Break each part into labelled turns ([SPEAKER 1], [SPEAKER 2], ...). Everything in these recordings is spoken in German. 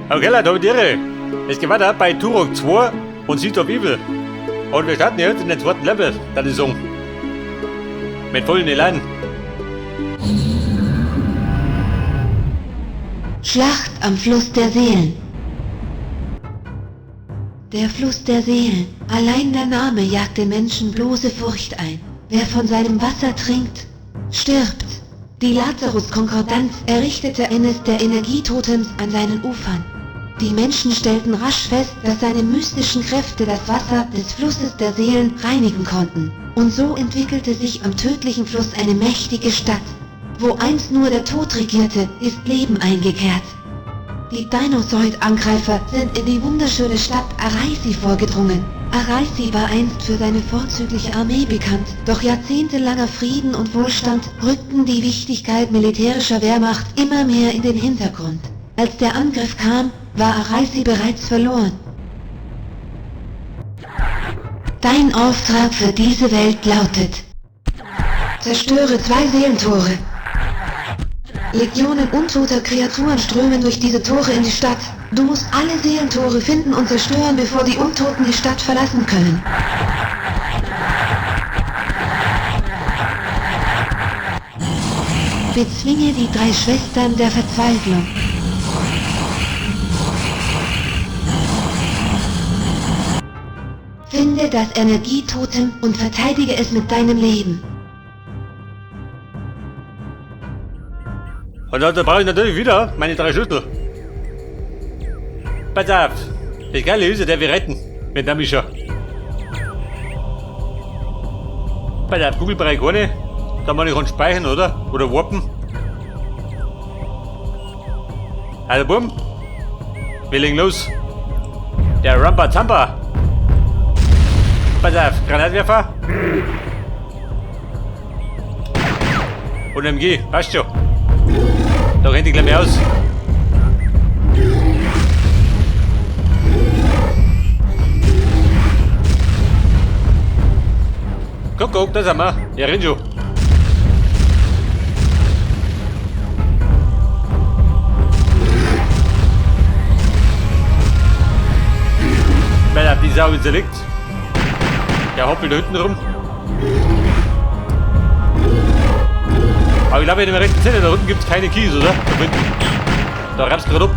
[SPEAKER 1] Okay, Leute, damit irre. Es geht weiter bei Turok 2 und Seed of Evil. Und wir starten jetzt in den zweiten Level der Saison. Mit vollen Elan.
[SPEAKER 2] Schlacht am Fluss der Seelen. Der Fluss der Seelen. Allein der Name jagt den Menschen bloße Furcht ein. Wer von seinem Wasser trinkt, stirbt. Die Lazarus-Konkordanz errichtete eines der Energietotems an seinen Ufern. Die Menschen stellten rasch fest, dass seine mystischen Kräfte das Wasser des Flusses der Seelen reinigen konnten. Und so entwickelte sich am tödlichen Fluss eine mächtige Stadt. Wo einst nur der Tod regierte, ist Leben eingekehrt. Die Dinosaur-Angreifer sind in die wunderschöne Stadt Araisi vorgedrungen. Araisi war einst für seine vorzügliche Armee bekannt, doch jahrzehntelanger Frieden und Wohlstand rückten die Wichtigkeit militärischer Wehrmacht immer mehr in den Hintergrund. Als der Angriff kam, war Araisi bereits verloren. Dein Auftrag für diese Welt lautet: zerstöre 2 Seelentore. Legionen untoter Kreaturen strömen durch diese Tore in die Stadt. Du musst alle Seelentore finden und zerstören, bevor die Untoten die Stadt verlassen können. Bezwinge die 3 Schwestern der Verzweiflung. Finde das Energietotem und verteidige es mit deinem Leben.
[SPEAKER 1] Und da brauche ich natürlich wieder meine 3 Schlüssel. Pass auf. Das geile ist, der wir retten. Mit der Mischer. Pass auf, Kugelbereich ohne. Da man nicht speichern, oder? Oder warpen. Also bumm. Wir legen los. Der Rampa Zampa. Pass auf, Granatwerfer. Und MG, passt schon. Da rennt die gleich mehr aus. Guck, da sind wir. Ja, rennt schon. Weil auf die Sau in sie liegt. Der hoppelt da hinten rum. Aber ich glaube, in dem rechten Zelle, da unten gibt es keine Keys, oder? Da hinten. Da rappst du gerade ab.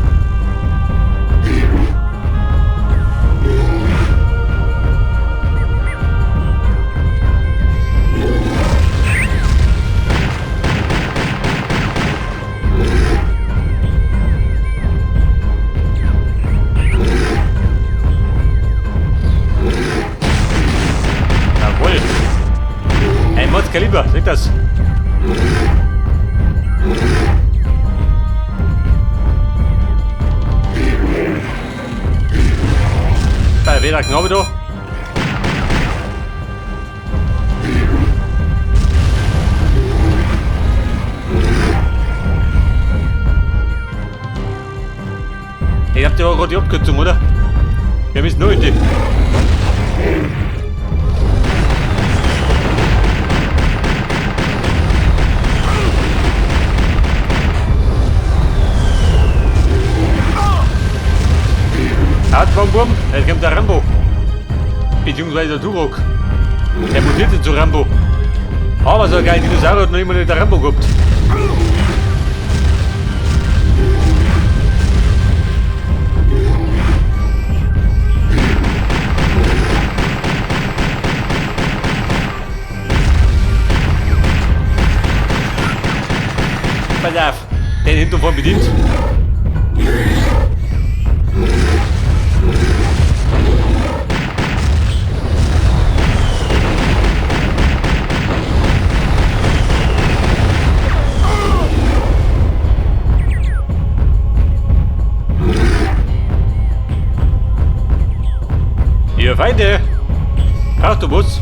[SPEAKER 1] Jawohl. Ein Mordskaliber, seht das? Da wieder Knobe da. Ich hab dir auch gerade die Abkürzung, oder? Wir müssen nur in die. Bum, jetzt kommt der Rambo. Beziehungsweise der Turok. Der mutierte zu Rambo. Aber so ein geiler Dinosaurier hat noch immer nicht der Rambo gehabt. Pass auf, den hinten vorne bedient. Ihr Feinde! Brauchst du was?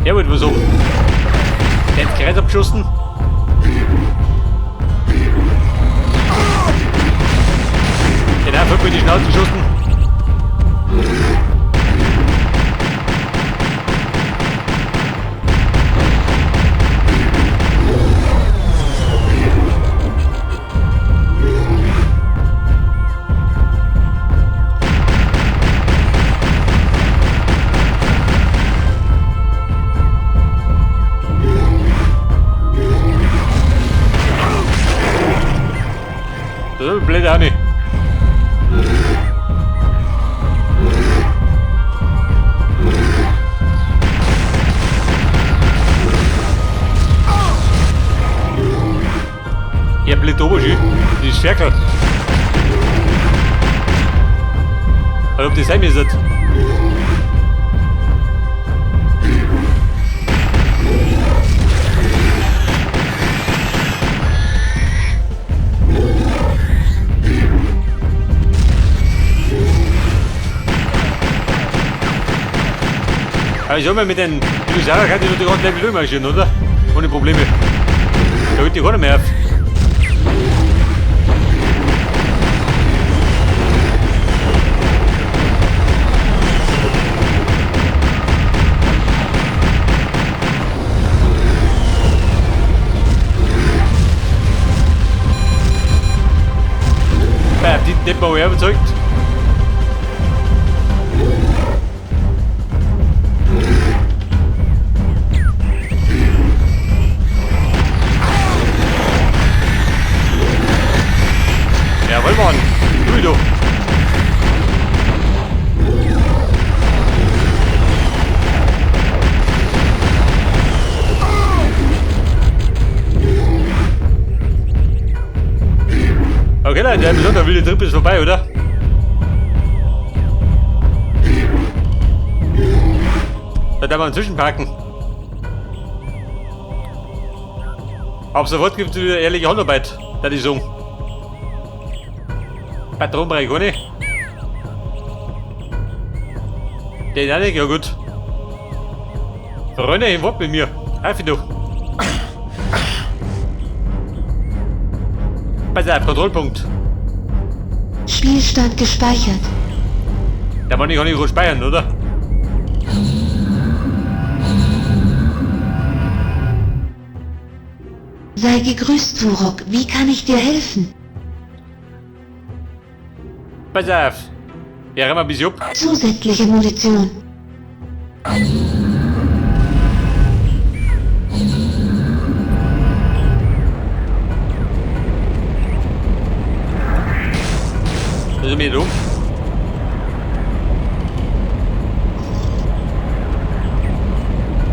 [SPEAKER 1] Der wird was um. Der hat das Kreuz abgeschossen. Den hat mir die Schnauze geschossen. voll blöd auch nicht. Ja, blöd oben schön. Das ist Ferkel. Oder ob das sein müsste. Aber schau mal, mit den Dinosauriern kann ich noch die ganze Level durchmarschieren, oder? Ohne Probleme. Da wird die gar nicht mehr auf. Die Deppen habe ich überzeugt. Jawohl, Mann. Du, du. Okay, Leute, der besonders wilde Trip ist vorbei, oder? Da darf man zwischenparken. Ab sofort gibt es wieder ehrliche Handarbeit, da die Song. Patronenbereich, ohne? Den auch nicht, ja gut. Freunde, im Wort mit mir. Auf doch. Pass auf, Kontrollpunkt.
[SPEAKER 2] Spielstand gespeichert.
[SPEAKER 1] Da kann ich gar nicht groß speichern, oder?
[SPEAKER 2] Sei gegrüßt, Turok. Wie kann ich dir helfen?
[SPEAKER 1] Pass auf. Ja, rennen wir ein bisschen ab.
[SPEAKER 2] Zusätzliche Munition.
[SPEAKER 1] Das ist mir dumm.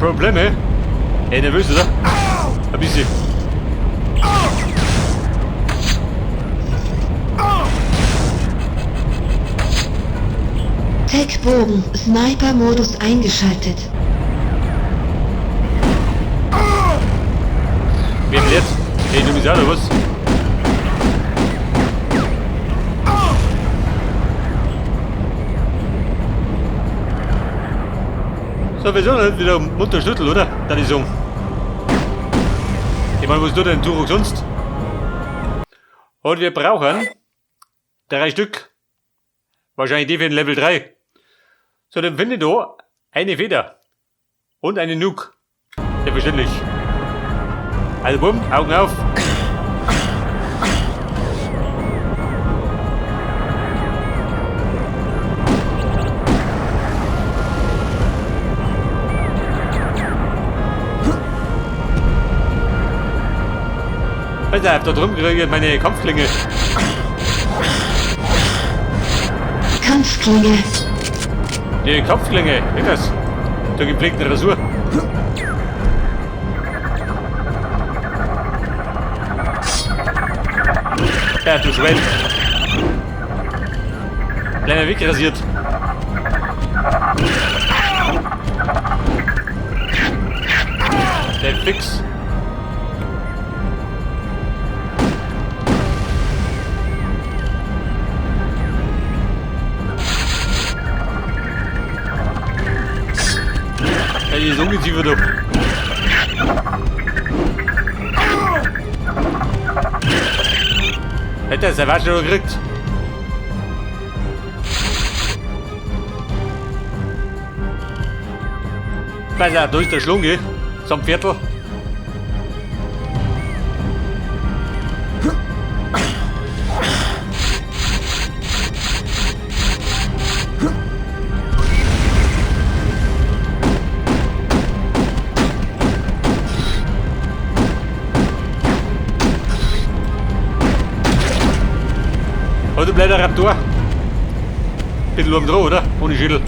[SPEAKER 1] Probleme? Ey, nervös, oder? Ein bisschen.
[SPEAKER 2] Tech-Bogen. Sniper-Modus eingeschaltet.
[SPEAKER 1] Wer denn jetzt? Ey, du bist auch oder was? So, wir sind nicht wieder munter Schnüttel, oder? Da die Song. Ich meine, was tut denn Turok sonst? Und wir brauchen 3 Stück. Wahrscheinlich die für den Level 3. So, dann finde ich da eine Feder. Und eine Nuke. Selbstverständlich. Also bumm, Augen auf. Pass auf, da drum kriege ich meine Kampfklinge.
[SPEAKER 2] Kampfklinge.
[SPEAKER 1] Die Kampfklinge, das zur gepflegten Rasur. Ja, du Schwein. Kleiner wegrasiert. Der Fix. Ja, die ist ungeziefer doch. Hätte er was schon gekriegt. Pass auf, da ist der Schlunge. So ein Viertel. du blöder Raptor. Bisschen oben drauf, oder? Ohne Schädel.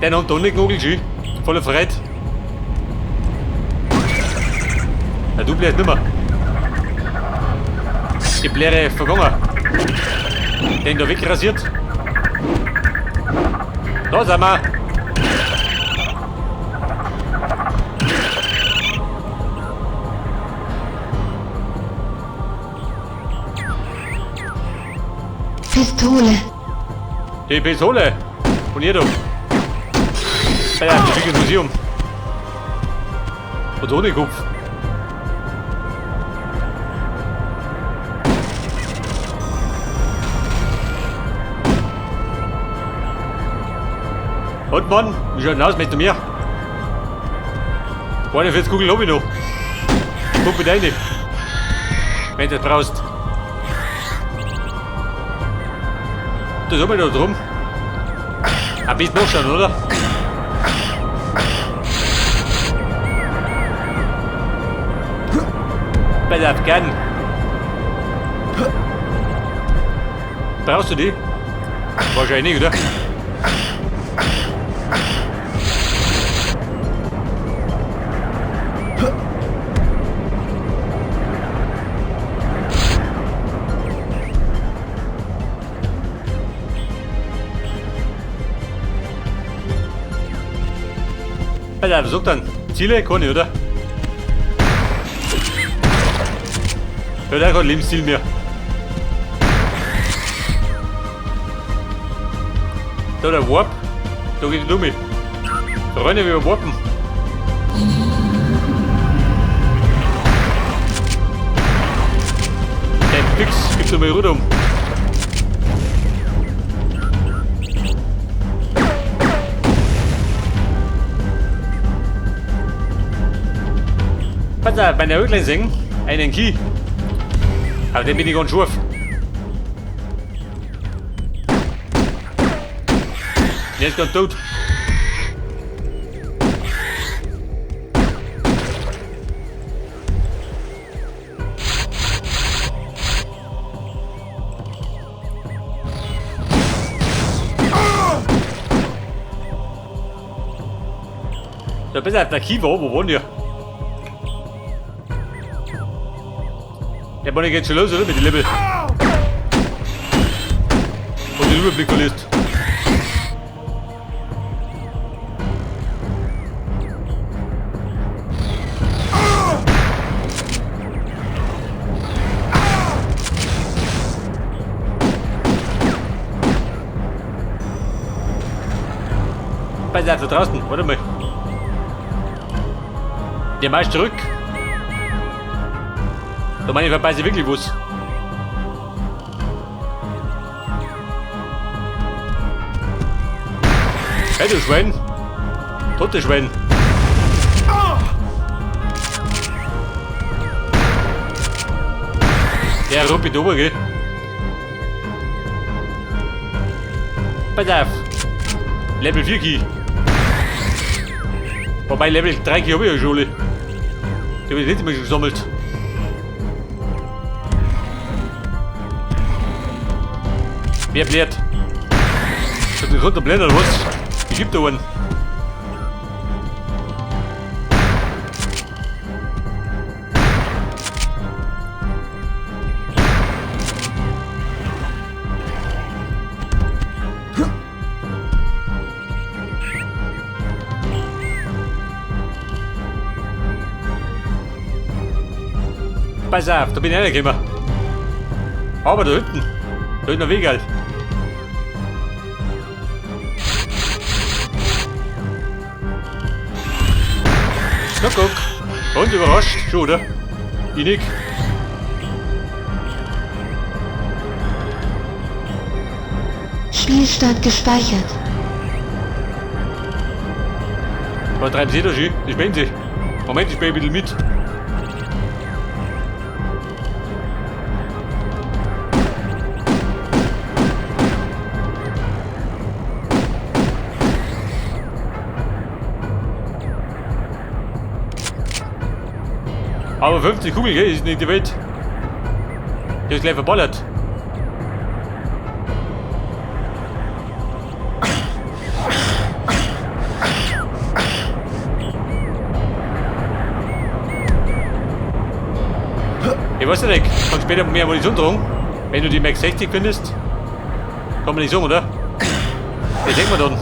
[SPEAKER 1] Den Hund da nicht Nagelschü. Voller Freude. Ja, du bleibst nimmer. Die Bläre vergangen. Den da wegrasiert. Da sind wir.
[SPEAKER 2] Pistole.
[SPEAKER 1] Die Pistole. Und ihr da. Bei der Antiken Museum. Und ohne Kopf. Und Mann, wie schaut denn aus mit mir? 41 Kugeln hab ich noch. Guck mit rein, wenn du das brauchst. Das haben wir da drum. Ein bisschen noch schon, oder? Bei Afghanen. Brauchst du die? Wahrscheinlich nicht, oder? Alter, versuch dann. Ziele kann ich, oder? Ja, der hat kein Lebensziel mehr. Da der Warp. Da geht die Dumme. Da rennen wir warpen. Dein Fix, gib dir mal Ruder um. Pass auf, bei der Höcklein singen, einen Key. Aber den bin ich ganz scharf. Der ist ganz tot. So, pass auf, der Key war, wo wohnt ihr? Der Bonnie geht schon los, oder? Mit dem Level. Und den Überblick verliert. Pass auf, da draußen, warte mal. Der Marsch zurück. Da meine ich, verbeiße wirklich was. Hey, du Schwein. Tote Schwein. Der ruppelt oben, gell? Pass auf. Level 4 Key. Wobei Level 3 Key habe ich ja schon. Die habe ich nicht mehr gesammelt. Wer blärt? Hat mich runterblendet oder was? Ich geb da einen. Pass auf, da bin ich reingekommen. Aber da hinten. Da ist noch Weg halt. Na guck. Und überrascht, schon, oder? Ich nicht.
[SPEAKER 2] Spielstand gespeichert.
[SPEAKER 1] Was treiben Sie da schön? Ich bin sie. Moment, ich bin ein bisschen mit. Aber 50 Kugeln, gell, ist nicht die Welt. Der ist gleich verballert. Ich weiß nicht, kannst später mehr Munition tragen, wenn du die Max 60 findest. Kann man nicht sagen, oder? Das sehen wir dann.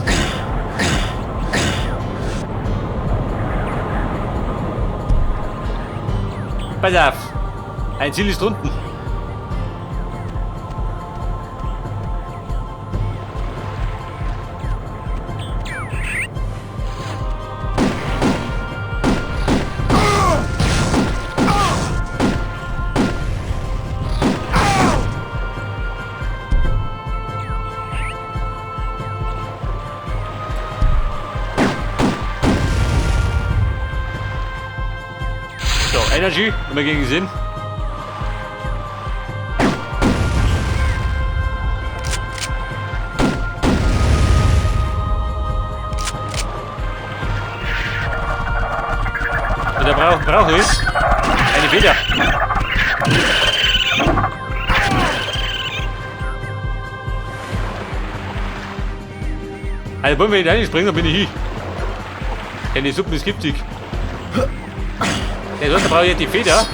[SPEAKER 1] Pass auf, ein Ziel ist unten. So, Energy, immer gegen Sinn. Und da brauche ich eine Feder. Also wollen wir nicht reinspringen, dann bin ich hier. Denn die Suppe ist giftig. Der sonst brauche ich jetzt die Feder.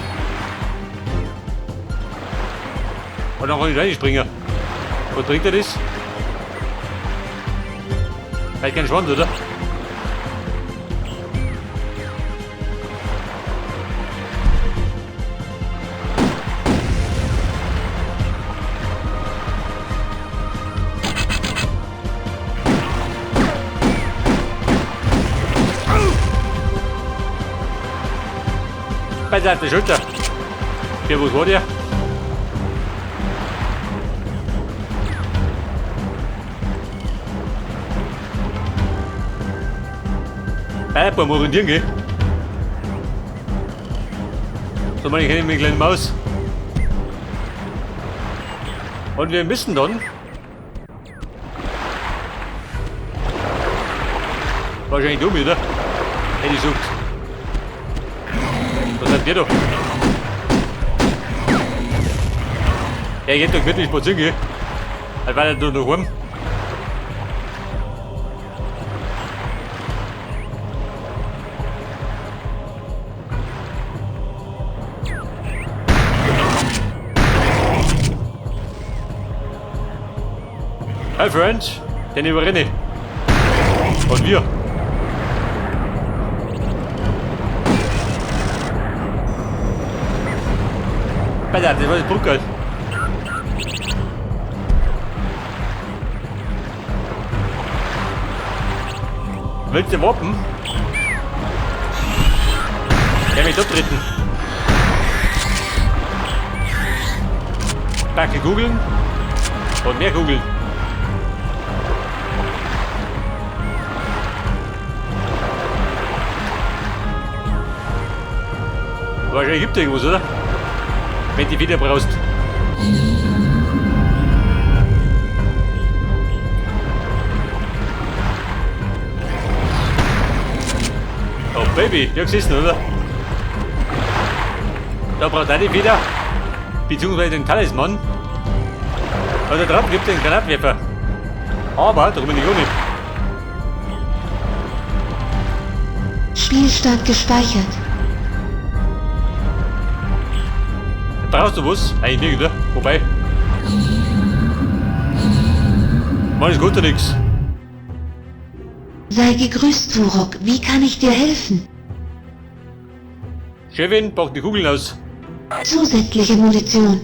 [SPEAKER 1] Und dann kann ich reinspringen. Was bringt er das? Vielleicht kein Schwanz, oder? Pass auf die Schulter. Hier, wo war der? Ein paar Mal orientieren, gell? So, meine ich kenne eine kleine Maus. Und wir müssen dann wahrscheinlich dumm wieder. Hätte ich sucht. Was habt ihr da? Ja, ich hätte doch wirklich spazieren gehen. Halt war er noch heim. Hi Friends, den überrenne. Und wir. Pass auf, das war das Bruckel. Willst du wappen? Der mich dort treten. Backe Kugeln. Und mehr Kugeln. Wahrscheinlich gibt es irgendwas, oder? Wenn du die wieder brauchst. Oh Baby, ja gesehen, oder? Da braucht er die wieder. Beziehungsweise den Talisman. Und da drauf gibt es den Granatwerfer. Aber, da bin ich auch nicht.
[SPEAKER 2] Spielstand gespeichert.
[SPEAKER 1] Brauchst du was? Eigentlich nicht, oder? Wobei. Mann, ist gut oder nix?
[SPEAKER 2] Sei gegrüßt, Turok. Wie kann ich dir helfen?
[SPEAKER 1] Chefin, pack die Kugeln aus.
[SPEAKER 2] Zusätzliche Munition.